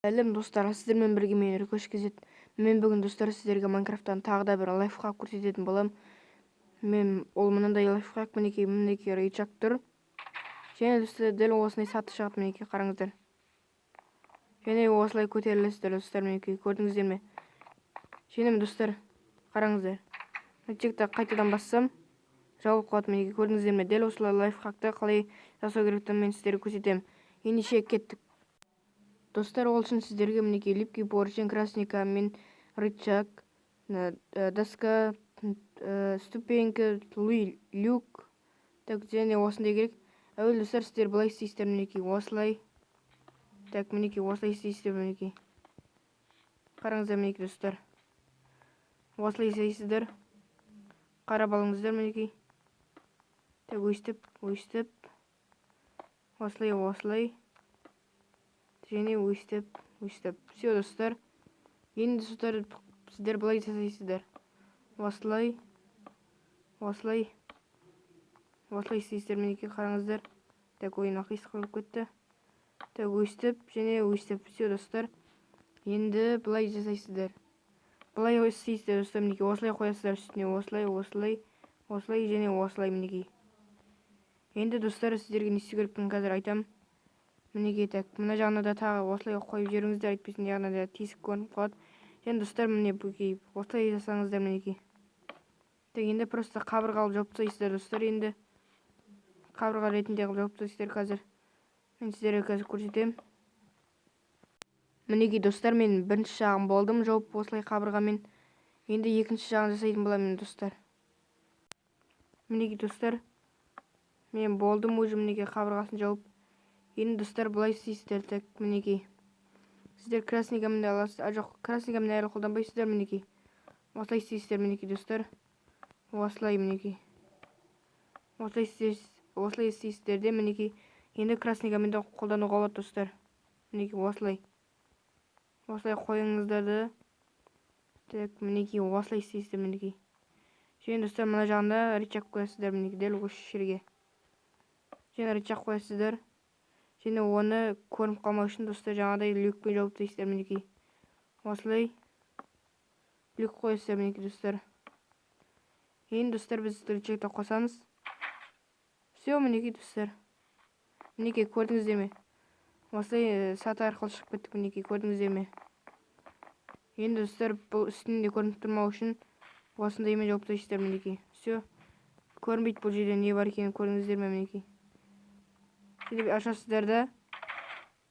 Сәлем достар, сіздермен бірге мен Еркөш кезет. Мен бүгін достар сіздерге Майнкрафттан тағы да бір лайфхак көрсететін боламын. Ол мынандай лайфхак, мінекей рычаг тұр. Және достар дәл осындай саты шығады, мінекей қараңыздар. Және осылай көтерілесіздер достар, мінекей көрдіңіздер ме? Және достар қараңыздар. Рычагты қайтадан бассам, жауып қалады, мінекей көрдіңіздер ме? Дәл осылай лайфхакты қалай жасау керектігін мен сіздерге көрсетемін. Ендеше кеттік. Достар, ол үшін сіздерге мінекей липкий поршень, красный камень, рычаг, доска, ступенька, люк, және осындай керек. Әуелі достар, сіздер былай істейсіздер, мінекей осылай. Мінекей осылай істейсіздер, мінекей. Қараңыздар, мінекей достар. Осылай істейсіздер. Қарап алыңыздар, мінекей. Өйстіп, осылай. Және өйстіп. Все достар. Енді достар, сіздер былай жасайсыздар. Осылай істейсіздер, мінекей қараңыздар. Ойын ақисы қойып кетті. Өйстіп, және өйстіп. Все достар. Енді былай жасайсыздар. Былай істейсіздер достар, мінекей осылай қоясыздар үстіне. Осылай және осылай, мінекей. Енді достар, сіздерге не істеу керектігін қазір айтамын. Мінекей мына жағына да тағы осылай қойып жүріңіздер, әйтпесін жағына да тесік көрініп қалады. Енді достар, мінекей осылай жасаңыздар, мінекей. Енді просто қабырға алып жауып тастайсыздар достар. Енді қабырға ретінде қылып жауып тастайсыздар қазір. Мен сіздерге қазір көрсетемін. Мінекей достар, мен бірінші жағын болдым жауып осылай қабырғамен. Енді екінші жағын жасайтын боламын достар. Мінекей достар, мен болдым уже мінекей қабырғасын жауып. Енді достар, былай істейсіздер, мінекей. Сіздер красный каменьді аласыздар. Жоқ, красный каменьді әлі қолданбайсыздар, мінекей. Осылай істейсіздер, мінекей достар. Осылай, мінекей. Осылай істейсіздер де, мінекей. Енді красный каменьді қолдануға болады достар. Мінекей осылай. Осылай қойыңыздарды. Мінекей осылай істейсіздер, мінекей. Және достар, мына жағында рычаг қоясыздар, мінекей, дәл осы жерге. Және рычаг қоясыздар. Және оны көрініп қалмау үшін достар, жаңадай люкпен жауып тастайсыздар, мінекей. Осылай люк қоясыздар, мінекей достар. Енді достар, біз рычагты қосамыз. Все, мінекей достар. Мінекей көрдіңіздер ме? Осылай саты арқылы шығып кеттік, мінекей көрдіңіздер ме? Енді достар, бұл үстінде көрініп тұрмау үшін осындаймен жауып тастайсыздар, мінекей. Все, көрінбейді бұл жерде не бар екенін көрдіңіздер ме, мінекей. Және ашасыздар да,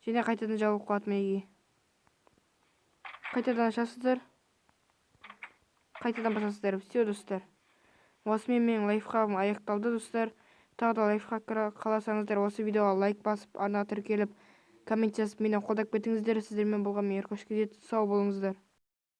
және қайтадан жауып қалады, мінекей. Қайтадан ашасыздар, қайтадан басасыздар. Все достар. Осымен менің лайфхагым аяқталды достар. Тағы да лайфхак қаласаңыздар, осы видеоға лайк басып, арнаға тіркеліп, коммент жазып, мені қолдап кетіңіздер. Сіздермен болған мен Еркөш кезет. Сау болыңыздар.